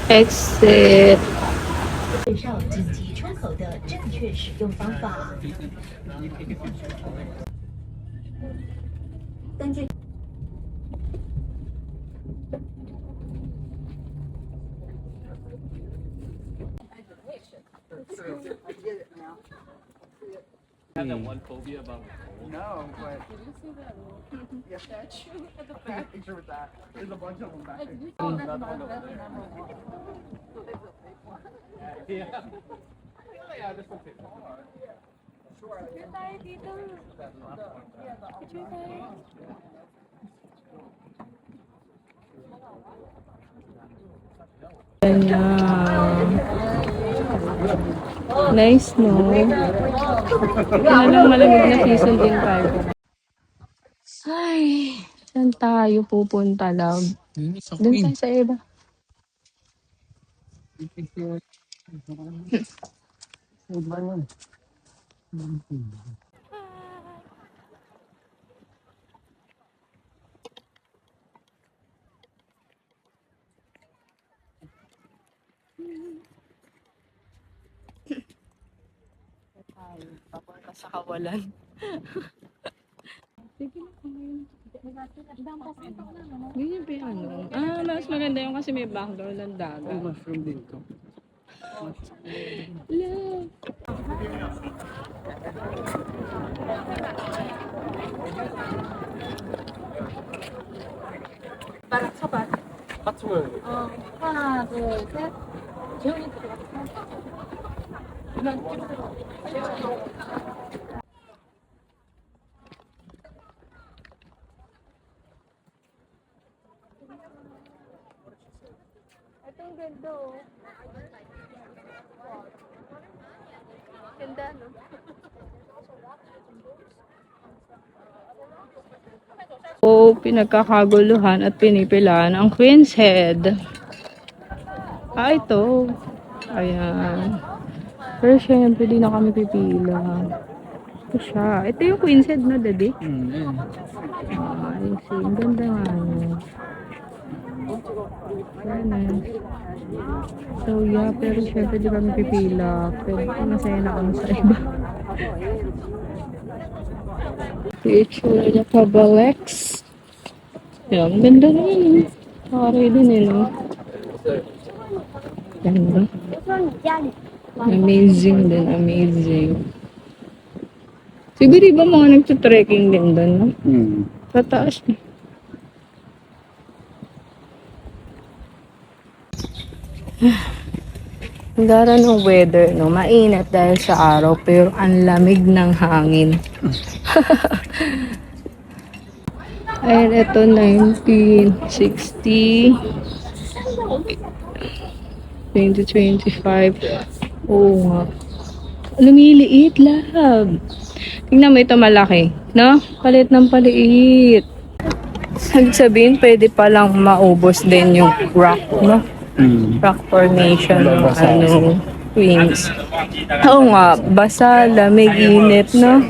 Exit. 介绍紧急出口的正确使用方法。根据 have that one phobia about no, but did you see that statue at the back? Picture with that. There's a bunch of them back there. Oh, that's number one. Yeah. Yeah, this one's it. Sure. Picture tayo dito. Picture tayo. Nice, no? Lang malamig na season din tayo. Ay, saan tayo pupunta, love? Doon tayo sa iba. Papunta sa Kawalan. Sige na, kumain. Ganyan ba yung ano? Ah, mas maganda yung kasi may background ng dagat. Oh, mushroom dito. Love. 바닥 쳐봐. 파츠월. 하나, 둘, 셋. 지훈이 들어갔어. Itong ganda, oh. Ganda, no? So, pinagkakaguluhan at pinipilaan ang Queen's Head. Ah, ito. Ayan. Pero syempre, di na kami pipila. Ito siya. Ito yung Queen's Head na, daddy. I see. Ang ganda nga, no? Ayan. So, yeah. Pero syempre, di kami pipila. Pero masaya na kami sa iba. Picture niya pa Balex. Yan, ganda naman. Pare din eh, no? Ganda. Amazing din, amazing. Siguro iba mga nagtutrekking din doon, no? Sa taas. Ang gara ng weather, no? Mainit dahil sa araw, pero ang lamig ng hangin. Ayan, ito 1960 2025. Oo nga. Lumiliit, love. Tingnan mo ito malaki, no? Palit ng paliit. Sabihin, pwede palang maubos din yung rock, no? Rock formation ng ano, Queens. Oo nga, basa, lamig, init, no?